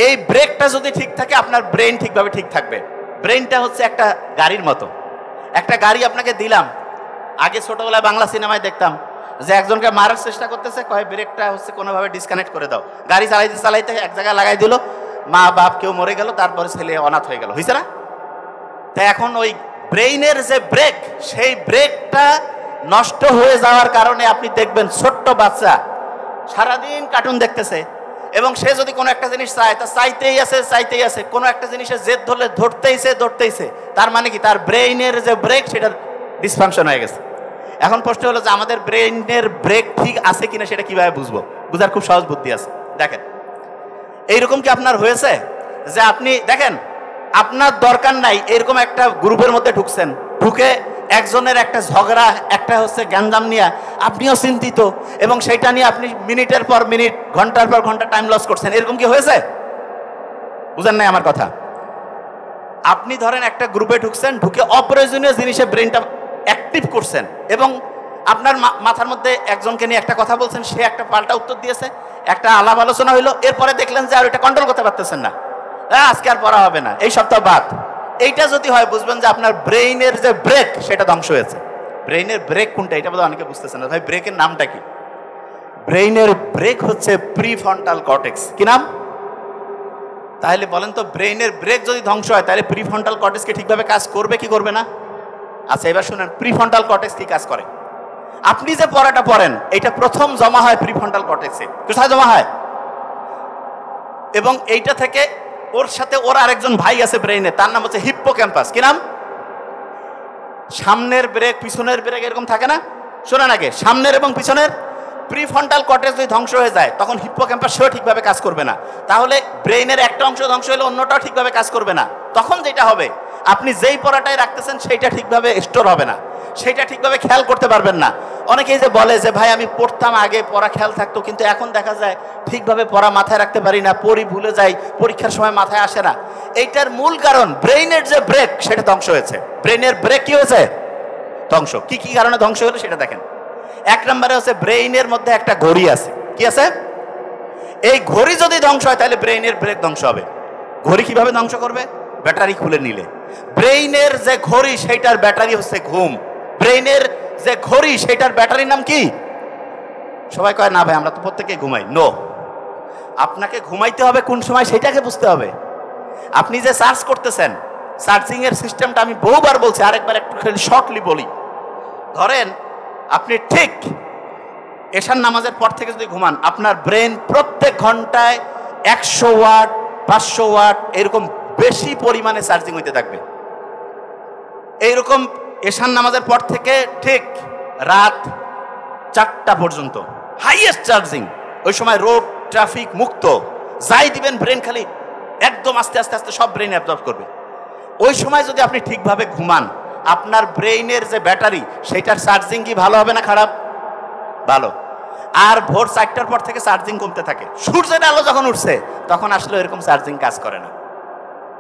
এই ব্রেকটা যদি ঠিক থাকে আপনার ব্রেইন ঠিকভাবে ঠিক থাকবে। ব্রেইনটা হচ্ছে একটা গাড়ির মতো। একটা গাড়ি আপনাকে দিলাম, আগে ছোটবেলায় বাংলা সিনেমায় দেখতাম যে একজনকে মারার চেষ্টা করতেছে, কয় ব্রেকটা হচ্ছে কোনোভাবে ডিসকানেক্ট করে দাও। গাড়ি চালাইতে চালাইতে এক জায়গায় লাগাই দিল, মা বাপ কেউ মরে গেল, তারপরে ছেলে অনাথ হয়ে গেল, হয়েছে না? তাই এখন ওই ব্রেইনের যে ব্রেক, সেই ব্রেকটা নষ্ট হয়ে যাওয়ার কারণে আপনি দেখবেন ছোট্ট বাচ্চা সারাদিন কার্টুন দেখতেছে এবং সে যদি কোনো একটা জিনিস চায় তা চাইতেই আছে, কোনো একটা জিনিসের জেদ ধরলে ধরতেইছে। তার মানে কি, তার ব্রেইনের যে ব্রেক সেটা ডিসফাংশন হয়ে গেছে। এখন প্রশ্ন হলো যে আমাদের ব্রেইনের ব্রেক ঠিক আছে কিনা সেটা কিভাবে বুঝবো? বুঝার খুব সহজ বুদ্ধি আছে। দেখেন এইরকম কি আপনার হয়েছে যে আপনি দেখেন আপনার দরকার নাই এরকম একটা গ্রুপের মধ্যে ঢুকছেন, ঢুকে একজনের একটা ঝগড়া, একটা হচ্ছে গ্যাঞ্জাম নিয়ে আপনিও চিন্তিত এবং সেটা নিয়ে আপনি মিনিটের পর মিনিট, ঘন্টার পর ঘন্টা টাইম লস করছেন, এরকম কি হয়েছে? বুঝেন নাই আমার কথা? আপনি ধরেন একটা গ্রুপে ঢুকছেন, ঢুকে অপ্রয়োজনীয় জিনিসে ব্রেনটা অ্যাক্টিভ করছেন এবং আপনার মাথার মধ্যে একজনকে নিয়ে একটা কথা বলছেন, সে একটা পাল্টা উত্তর দিয়েছে, একটা আলাপ আলোচনা হইলো, এরপরে দেখলেন যে আর এটা কন্ট্রোল করতে পারতেছেন না, আজকে আর পড়া হবে না, এই সপ্তাহ বাদ। এইটা যদি হয় বুঝবেন যে আপনার ব্রেইনের যে ব্রেক সেটা ধ্বংস হয়েছে। ব্রেইনের ব্রেক কোনটা এটা বোধহয় অনেকে বুঝতেছেন না। ভাই ব্রেকের নামটা কি? ব্রেইনের ব্রেক হচ্ছে প্রিফ্রন্টাল কর্টেক্স। কি নাম? তাহলে বলেন তো, ব্রেইনের ব্রেক যদি ধ্বংস হয় তাহলে প্রিফ্রন্টাল কর্টেক্সকে ঠিকভাবে কাজ করবে কি করবে না? আচ্ছা এবার শুনেন, প্রিফ্রন্টাল কর্টেক্স কি কাজ করে। আপনি যে পড়াটা পড়েন এটা প্রথম জমা হয় প্রিফ্রন্টাল কর্টেক্সে। কোথায় জমা হয়? এবং এইটা থেকে ওর সাথে ওর আরেকজন ভাই আছে ব্রেইনে, তার নাম হচ্ছে হিপ্পোক্যাম্পাস। কি নাম? সামনের ব্রেক পিছনের ব্রেক এরকম থাকে না? শোনেন আগে, সামনের এবং পিছনের প্রিফ্রন্টাল কর্টেক্স যদি ধ্বংস হয়ে যায় তখন হিপ্পোক্যাম্পাস সেও ঠিকভাবে কাজ করবে না। তাহলে ব্রেইনের একটা অংশ ধ্বংস হলে অন্যটাও ঠিকভাবে কাজ করবে না। তখন যেটা হবে, আপনি যেই পড়াটাই রাখতেছেন সেইটা ঠিকভাবে স্টোর হবে না, সেইটা ঠিকভাবে খেয়াল করতে পারবেন না। অনেকেই যে বলে যে ভাই আমি পড়তাম আগে, পড়া খেয়াল থাকতো, কিন্তু এখন দেখা যায় ঠিকভাবে পড়া মাথায় রাখতে পারি না, পড়ি ভুলে যাই, পরীক্ষার সময় মাথায় আসে না। এইটার মূল কারণ ব্রেইনের যে ব্রেক সেটা ধ্বংস হয়েছে। ব্রেইনের ব্রেক কি হয়েছে? ধ্বংস। কি কি কারণে ধ্বংস হলো সেটা দেখেন। এক নম্বরে হচ্ছে ব্রেইনের মধ্যে একটা ঘড়ি আছে। কি আছে? এই ঘড়ি যদি ধ্বংস হয় তাহলে ব্রেইনের ব্রেক ধ্বংস হবে। ঘড়ি কিভাবে ধ্বংস করবে? ব্যাটারি খুলে নিলে। ব্রেইনের যে ঘড়ি সেইটার ব্যাটারি হচ্ছে ঘুম। ব্রেইনের যে ঘড়ি সেইটার ব্যাটারির নাম কি? সবাই কয় না ভাই আমরা তো প্রত্যেকেই ঘুমাই। নো, আপনাকে ঘুমাইতে হবে কোন সময় সেটাকে বুঝতে হবে। আপনি যে সার্চ করতেছেন, সার্চিং এর সিস্টেমটা আমি বহুবার বলছি, আরেকবার একটু শর্টলি বলি। ধরেন আপনি ঠিক এশার নামাজের পর থেকে যদি ঘুমান, আপনার ব্রেন প্রত্যেক ঘন্টায় 100 ওয়াট 500 ওয়াট এরকম বেশি পরিমাণে চার্জিং হইতে থাকবে। এইরকম এশার নামাজের পর থেকে ঠিক রাত 4টা পর্যন্ত হাইয়েস্ট চার্জিং। ওই সময় রোড ট্রাফিক মুক্ত, যাই দিবেন ব্রেন খালি একদম আস্তে আস্তে আস্তে সব ব্রেন অ্যাবজর্ব করবে। ওই সময় যদি আপনি ঠিকভাবে ঘুমান, আপনার ব্রেইনের যে ব্যাটারি সেইটার চার্জিং কি ভালো হবে না খারাপ? ভালো। আর ভোর 4টার পর থেকে চার্জিং কমতে থাকে। সূর্যের আলো যখন উঠছে তখন আসলে এরকম চার্জিং কাজ করে না।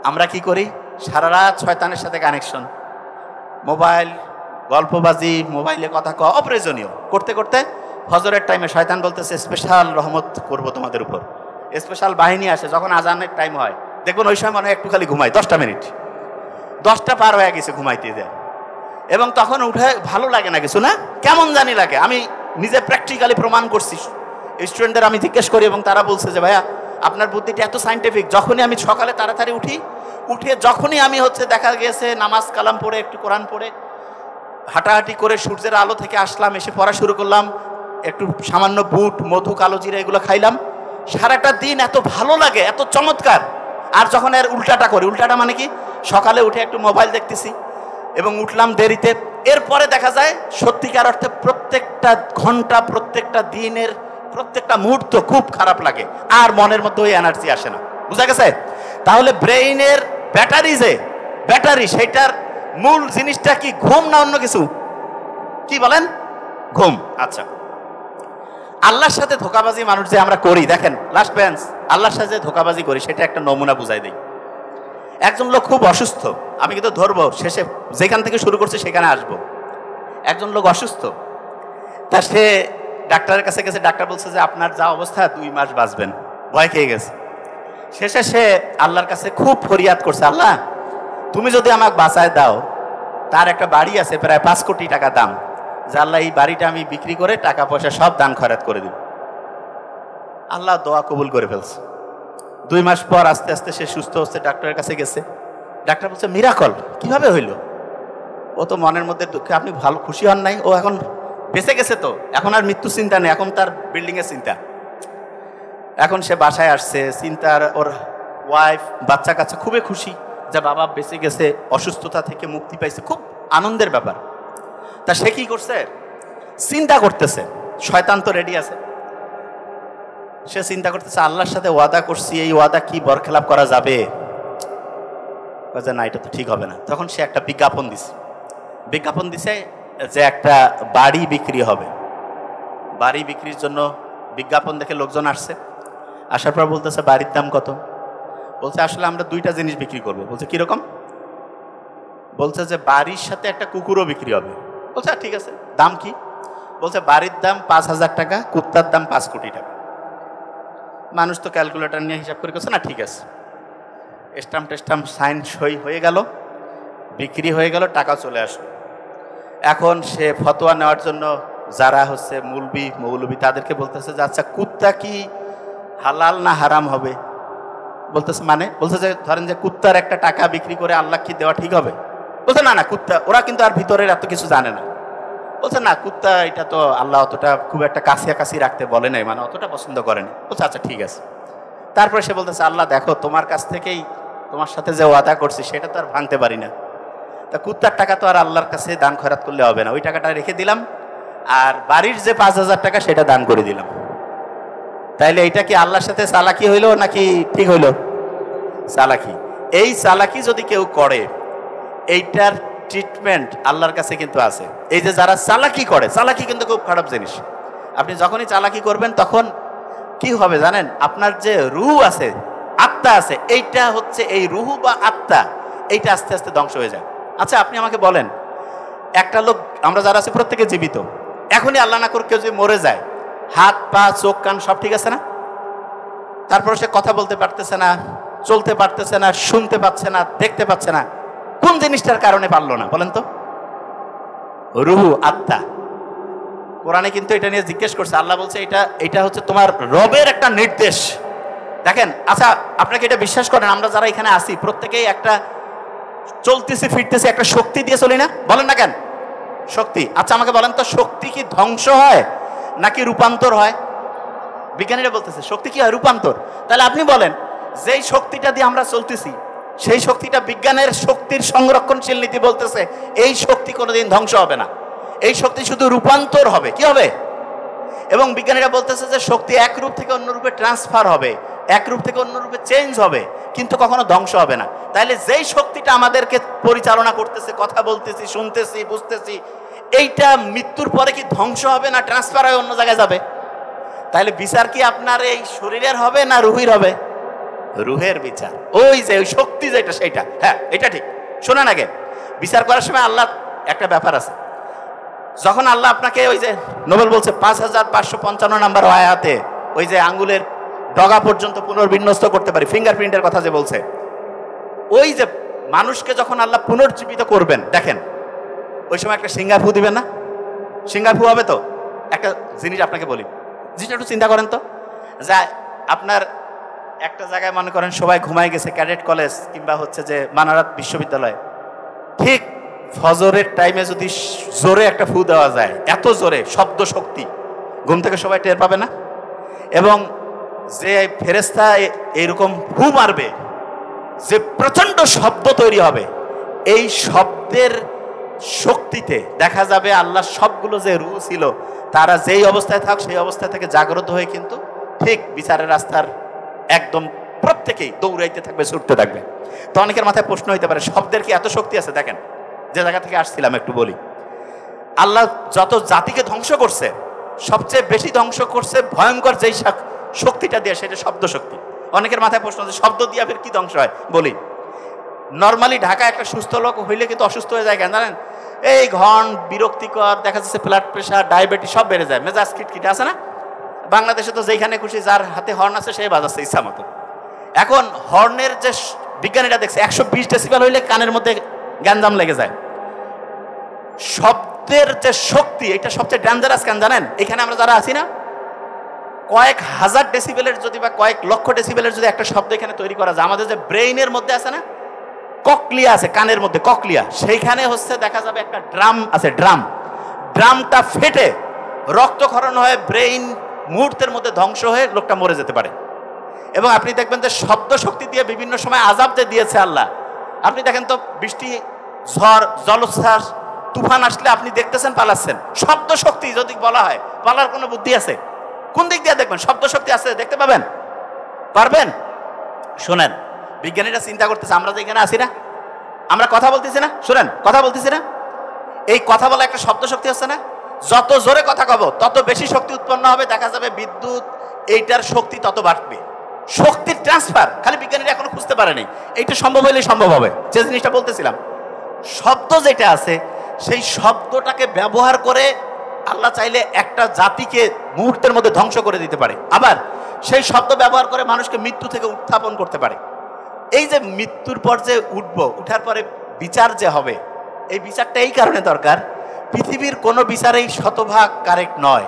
আমরা কি করি? সারা রাত শয়তানের সাথে কানেকশন, মোবাইল, গল্পবাজি, মোবাইলে কথা কওয়া অপ্রয়োজনীয় করতে করতে ফজরের টাইমে শয়তান বলতেছে স্পেশাল রহমত করব তোমাদের উপর। স্পেশাল বাহিনী আসে যখন আজানের টাইম হয়, দেখুন ওই সময় মনে হয় একটু খালি ঘুমাই 10টা মিনিট, 10টা পার হয়ে গেছে ঘুমাইতে যায়, এবং তখন উঠে ভালো লাগে না কিছু, না কেমন জানি লাগে। আমি নিজে প্র্যাকটিক্যালি প্রমাণ করছি। স্টুডেন্টদের আমি জিজ্ঞেস করি এবং তারা বলছে যে ভাইয়া আপনার বুদ্ধিটা এত সাইন্টিফিক। যখনই আমি সকালে তাড়াতাড়ি উঠে যখনই আমি দেখা গেছে নামাজ কালাম পড়ে একটু কোরআন পড়ে হাঁটাহাঁটি করে সূর্যের আলো থেকে আসলাম, এসে পড়া শুরু করলাম, একটু সামান্য বুট মধু কালো জিরা এগুলো খাইলাম, সারাটা দিন এত ভালো লাগে, এত চমৎকার। আর যখন এর উল্টাটা করি, উল্টাটা মানে কি, সকালে উঠে একটু মোবাইল দেখতেছি এবং উঠলাম দেরিতে, এরপরে দেখা যায় সত্যিকার অর্থে প্রত্যেকটা ঘন্টা, প্রত্যেকটা দিনের প্রত্যেকটা মুহূর্ত খুব খারাপ লাগে, আর মনের মধ্যে ওই এনার্জি আসে না। বুঝা গেছে? তাহলে ব্রেইনের ব্যাটারি সেটার মূল জিনিসটা কি, ঘুম না অন্য কিছু? কি বলেন? ঘুম। আচ্ছা, আল্লাহর সাথে ধোঁকাবাজি মানুষ যে আমরা করি, দেখেন লাস্ট বেঞ্চ, আল্লাহর সাথে ধোঁকাবাজি করি সেটা একটা নমুনা বুঝাই দিই। একজন লোক খুব অসুস্থ, আমি কিন্তু ধরবো, শেষে যেখান থেকে শুরু করছে সেখানে আসবো। একজন লোক অসুস্থ, তা সে ডাক্তারের কাছে গেছে, ডাক্তার বলছে যে আপনার যা অবস্থা 2 মাস বাঁচবেন, ভয় খেয়ে গেছে। শেষে সে আল্লাহর কাছে খুব ফরিয়াদ করছে, আল্লাহ তুমি যদি আমাকে বাঁচায় দাও, তার একটা বাড়ি আছে প্রায় 5 কোটি টাকা দাম, যে আল্লাহ এই বাড়িটা আমি বিক্রি করে টাকা পয়সা সব দান খয়রাত করে দিব। আল্লাহ দোয়া কবুল করে ফেলছে। 2 মাস পর আস্তে আস্তে সে সুস্থ হচ্ছে, ডাক্তারের কাছে গেছে। ডাক্তার বলছে মিরাকল, কিভাবে হইল? ও তো মনের মধ্যে দুঃখে, আপনি ভালো খুশি হন নাই? ও এখন বেঁচে গেছে, তো এখন আর মৃত্যু চিন্তা নেই, এখন তার বিল্ডিং এর চিন্তা। এখন সে বাসায় আসছে, চিন্তার, ওর ওয়াইফ বাচ্চা কাচ্চা খুবই খুশি যে বাবা বেঁচে গেছে, অসুস্থতা থেকে মুক্তি পাইছে, খুব আনন্দের ব্যাপার। তা সে কি করছে, চিন্তা করতেছে, শয়তান তো রেডি আছে, সে চিন্তা করতেছে আল্লাহর সাথে ওয়াদা করছি, এই ওয়াদা কি বরখেলাপ করা যাবে? না, এটা তো ঠিক হবে না। তখন সে একটা বিজ্ঞাপন দিছে যে একটা বাড়ি বিক্রি হবে। বাড়ি বিক্রির জন্য বিজ্ঞাপন দেখে লোকজন আসছে, আসার পর বলতেছে বাড়ির দাম কত? বলছে আসলে আমরা 2টা জিনিস বিক্রি করবো। বলছে কিরকম? বলছে যে বাড়ির সাথে একটা কুকুরও বিক্রি হবে। বলছে ঠিক আছে, দাম কি? বলছে বাড়ির দাম 5,000 টাকা, কুত্তার দাম 5 কোটি টাকা। মানুষ তো ক্যালকুলেটর নিয়ে হিসাব করে গেছে, না ঠিক আছে, স্টাম্প সাইন সই হয়ে গেল, বিক্রি হয়ে গেল, টাকা চলে আসলো। এখন সে ফতোয়া নেওয়ার জন্য যারা মৌলবি তাদেরকে বলতেছে যে আচ্ছা কুত্তা কি হালাল না হারাম হবে? বলতেছে মানে? বলছে যে ধরেন যে কুত্তার একটা টাকা বিক্রি করে আল্লাহ কি দেওয়া ঠিক হবে? বলছে না কুত্তা, ওরা কিন্তু আর ভিতরের এত কিছু জানে না। বলছে না কুত্তা, এটা তো আল্লাহ অতটা খুব একটা কাছাকাছি রাখতে বলে নাই, মানে অতটা পছন্দ করেনি। বলছে আচ্ছা ঠিক আছে। তারপরে সে বলতেছে আল্লাহ দেখো, তোমার কাছ থেকেই তোমার সাথে যে ওয়াদা করছি সেটা তো আর ভাঙতে পারি না, তা কুত্তার টাকা তো আর আল্লাহর কাছে দান খয়রাত করলে হবে না, ওই টাকাটা রেখে দিলাম, আর বাড়ির যে 5,000 টাকা সেটা দান করে দিলাম। তাইলে এইটা কি আল্লাহর সাথে চালাকি হইলো নাকি ঠিক হইলো? চালাকি। এই চালাকি যদি কেউ করে, এইটার ট্রিটমেন্ট আল্লাহর কাছে কিন্তু আছে। এই যে যারা চালাকি করে, চালাকি কিন্তু খুব খারাপ জিনিস। আপনি যখনই চালাকি করবেন তখন কি হবে জানেন? আপনার যে রুহ আছে, আত্মা আছে, এইটা হচ্ছে এই রুহ বা আত্মা, এইটা আস্তে আস্তে ধ্বংস হয়ে যায়। আচ্ছা আপনি আমাকে বলেন, একটা লোক, আমরা যারা আছি প্রত্যেকে জীবিত, এখনই আল্লাহ না করে কেউ যদি মরে যায়, হাত পা চোখ কান সব ঠিক আছে না? তারপর সে কথা বলতে পারতেছে না, চলতে পারতেছে না, শুনতে পাচ্ছে না, দেখতে পাচ্ছে না, কোন জিনিসটার কারণে পারলো না বলেন তো? রুহ, আত্মা। কোরআনে কিন্তু এটা নিয়ে জিজ্ঞেস করছে, আল্লাহ বলছে এটা হচ্ছে তোমার রবের একটা নির্দেশ। দেখেন, আচ্ছা আপনাকে এটা বিশ্বাস করেন, আমরা যারা এখানে আসি প্রত্যেকেই একটা চলতেছি ফিরতেছি একটা শক্তি দিয়ে চলি না? বলেন না কেন? শক্তি। আচ্ছা আমাকে বলেন তো, শক্তি কি ধ্বংস হয় নাকি রূপান্তর হয়? বিজ্ঞানীরা বলতেছে শক্তি কি হয়? রূপান্তর। তাহলে আপনি বলেন, যেই শক্তিটা দিয়ে আমরা চলতেছি সেই শক্তিটা, বিজ্ঞানের শক্তির সংরক্ষণশীল নীতি বলতেছে এই শক্তি কোনোদিন ধ্বংস হবে না, এই শক্তি শুধু রূপান্তর হবে। কি হবে? এবং বিজ্ঞানীরা বলতেছে যে শক্তি এক রূপ থেকে অন্য রূপে ট্রান্সফার হবে, এক রূপ থেকে অন্য রূপে চেঞ্জ হবে, কিন্তু কখনো ধ্বংস হবে না। তাইলে যেই শক্তিটা আমাদেরকে পরিচালনা করতেছে, কথা বলতেছি, শুনতেছি, বুঝতেছি, এইটা মৃত্যুর পরে কি ধ্বংস হবে না ট্রান্সফার হয়ে অন্য জায়গায় যাবে? তাহলে বিচার কি আপনার এই শরীরের হবে না রুহের হবে? রুহের বিচার। ওই যে ওই শক্তি যেটা, সেইটা, হ্যাঁ এটা ঠিক। শোনেন, আগে বিচার করার সময় আল্লাহ একটা ব্যাপার আছে। যখন আল্লাহ আপনাকে, ওই যে নোবেল বলছে 5555 নাম্বার আয়াতে, ওই যে আঙ্গুলের ডগা পর্যন্ত পুনর্বিন্যস্ত করতে পারি, ফিঙ্গারপ্রিন্টের কথা যে বলছে, ওই যে মানুষকে যখন আল্লাহ পুনর্জীবিত করবেন, দেখেন ওই সময় একটা সিঙ্গার ফু দিবেন না? সিঙ্গার ফু হবে তো? একটা জিনিস আপনাকে বলি, জিনিসটা একটু চিন্তা করেন তো, যা আপনার একটা জায়গায় মনে করেন সবাই ঘুমায় গেছে, ক্যাডেট কলেজ কিংবা হচ্ছে যে মানারাত বিশ্ববিদ্যালয়, ঠিক ফজরের টাইমে যদি জোরে একটা ফু দেওয়া যায়, এত জোরে শব্দ শক্তি, ঘুম থেকে সবাই টের পাবে না? এবং যে ফেরেশতা এইরকম ফু মারবে, যে প্রচন্ড শব্দ তৈরি হবে, এই শব্দের শক্তিতে দেখা যাবে আল্লাহ সবগুলো যে রূহ ছিল তারা যেই অবস্থায় থাক সেই অবস্থা থেকে জাগ্রত হয়ে কিন্তু ঠিক বিচারের রাস্তার একদম প্রত্যেকেই দৌড়াইতে থাকবে, ছুটতে থাকবে। তো অনেকের মাথায় প্রশ্ন হইতে পারে, শব্দের কি এত শক্তি আছে? দেখেন, যে জায়গা থেকে আসছিলাম একটু বলি, আল্লাহ যত জাতিকে ধ্বংস করছে, সবচেয়ে বেশি ধ্বংস করছে ভয়ঙ্কর যেই শক্তিটা দিয়ে, সেটা শব্দ শক্তি। অনেকের মাথায় প্রশ্ন আছে, শব্দ দিয়ে ফের কি ধ্বংস হয়? বলি, নর্মালি ঢাকায় একটা সুস্থ লোক হইলে কিন্তু অসুস্থ হয়ে যায় কেন জানেন? এই ঘন বিরক্তিকর, দেখা যাচ্ছে ব্লাড প্রেশার, ডায়াবেটিস সব বেড়ে যায়, মেজাজ খিটখিটে আছে না? বাংলাদেশে তো যেখানে খুশি যার হাতে হর্ন আছে সে বাজাচ্ছে ইচ্ছা মতো। এখন হর্নের যে বিজ্ঞানীরা দেখছে 120 ডেসিবেল হইলে কানের মধ্যে গ্যাঞ্জাম লেগে যায়। শব্দের যে শক্তি, এটা সবচেয়ে ডেঞ্জারাস কেন জানেন? এখানে আমরা যারা আছি না, কয়েক হাজার ডেসিবেলের যদি বা কয়েক লক্ষ ডেসিবেলের যদি একটা শব্দ এখানে তৈরি করা যায়, আমাদের যে ব্রেইনের মধ্যে আছে না, ককলিয়া আছে কানের মধ্যে, ককলিয়া, সেইখানে হচ্ছে দেখা যাবে একটা ড্রাম আছে, ড্রামটা ফেটে রক্তক্ষরণ হয়ে ব্রেইন মুহূর্তের মধ্যে ধ্বংস হয়ে লোকটা মরে যেতে পারে। এবং আপনি দেখবেন যে শব্দ শক্তি দিয়ে বিভিন্ন সময় আযাব যে দিয়েছে আল্লাহ, আপনি দেখেন তো, বৃষ্টি, ঝড়, জলোচ্ছ্বাস, তুফান আসলে আপনি দেখতেছেন পালাচ্ছেন। শব্দ শক্তি যদি বলা হয়, পালার কোনো বুদ্ধি আছে? কোন দিক দিয়ে দেখবেন? শব্দ শক্তি আছে, দেখতে পাবেন? পারবেন? শোনেন, বিজ্ঞানীরা চিন্তা করতেছে, আমরা যে এখানে আছি না, আমরা কথা বলতেছি না, শোনেন, কথা বলতেছি না, এই কথা বলা একটা শব্দ শক্তি হচ্ছে না? যত জোরে কথা কব তত বেশি শক্তি উৎপন্ন হবে, দেখা যাবে বিদ্যুৎ, এইটার শক্তি তত বাড়বে। শক্তির ট্রান্সফার খালি বিজ্ঞানীরা এখনো খুঁজতে পারেনি, এইটা সম্ভব হলেই সম্ভব হবে। যে জিনিসটা বলতেছিলাম, শব্দ যেটা আছে, সেই শব্দটাকে ব্যবহার করে আল্লাহ চাইলে একটা জাতিকে মুহূর্তের মধ্যে ধ্বংস করে দিতে পারে, আবার সেই শব্দ ব্যবহার করে মানুষকে মৃত্যু থেকে উত্থাপন করতে পারে। এই যে মৃত্যুর পর যে উঠবো, উঠার পরে বিচার যে হবে, এই বিচারটা এই কারণে দরকার, পৃথিবীর কোনো বিচারেই শতভাগ কারেক্ট নয়।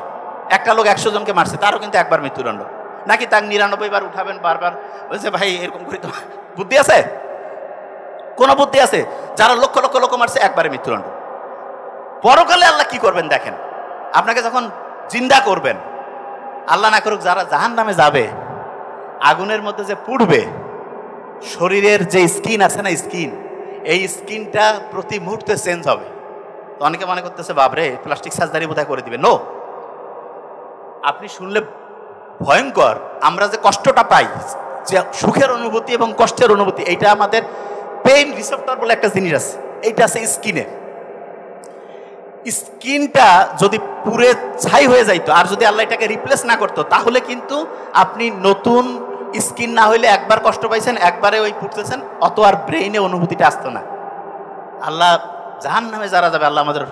একটা লোক 100 জনকে মারছে, তারও কিন্তু একবার মৃত্যুদণ্ড, নাকি তার 99 বার উঠাবেন বারবার? বলছে ভাই এরকম করি তো বুদ্ধি আছে? কোন বুদ্ধি আছে? যারা লক্ষ লক্ষ লোক মারছে একবারে মৃত্যুদণ্ড। পরকালে আল্লাহ কি করবেন দেখেন, আপনাকে যখন জিন্দা করবেন, আল্লাহ না করুক যারা জাহান্নামে যাবে, আগুনের মধ্যে যে পুড়বে, শরীরের যে স্কিন আছে না, স্কিন, এই স্কিনটা প্রতি মুহূর্তে চেঞ্জ হবে। তো অনেকে মনে করতেছে বাবরে প্লাস্টিক সার্জারি বোধহয় করে দিবে। নো, আপনি শুনলে ভয়ঙ্কর। আমরা যে কষ্টটা পাই, যে সুখের অনুভূতি এবং কষ্টের অনুভূতি, এইটা আমাদের পেইন রিসেপ্টর বলে একটা জিনিস আছে, এইটা আছে স্কিনে। স্কিনটা যদি পুরে ছাই হয়ে যাইতো, আর যদি আল্লাহ এটাকে রিপ্লেস না করতো, তাহলে কিন্তু আপনি নতুন স্কিন না হইলে একবার কষ্ট পাইছেন, একবারে ওই পুড়তেছেন, অত আর ব্রেইনে অনুভূতিটা আসতো না। আল্লাহ জাহান্নামে যারা যাবে, আল্লাহ আমাদের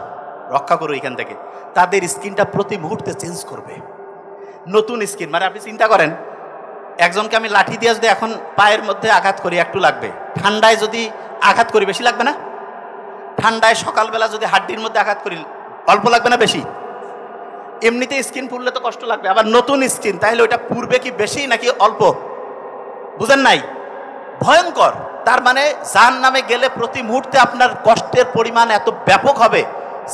রক্ষা করো এখান থেকে, তাদের স্কিনটা প্রতি মুহূর্তে চেঞ্জ করবে, নতুন স্কিন। মানে আপনি চিন্তা করেন, একজনকে আমি লাঠি দিয়ে যদি এখন পায়ের মধ্যে আঘাত করি, একটু লাগবে। ঠান্ডায় যদি আঘাত করি, বেশি লাগবে না? ঠান্ডায় সকালবেলা যদি হাড্ডির মধ্যে আঘাত করি, অল্প লাগবে না বেশি? এমনিতে স্কিন পুড়লে তো কষ্ট লাগবে, আবার নতুন স্কিন, তাহলে ওইটা পুড়বে কি বেশি নাকি অল্প? বুঝেন নাই? ভয়ঙ্কর। তার মানে জাহান্নামে গেলে প্রতি মুহূর্তে আপনার কষ্টের পরিমাণ এত ব্যাপক হবে।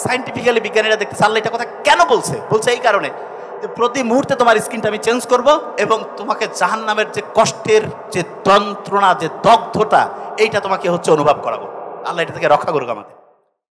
সাইন্টিফিক্যালি বিজ্ঞানীরা দেখতে, আল্লাহ এটা কথা কেন বলছে? বলছে এই কারণে যে প্রতি মুহূর্তে তোমার স্কিনটা আমি চেঞ্জ করব, এবং তোমাকে জাহান্নামের যে কষ্টের যে যন্ত্রণা, যে দগ্ধতা, এইটা তোমাকে হচ্ছে অনুভব করাবো। আল্লাহ এটা থেকে রক্ষা করুক আমাদের।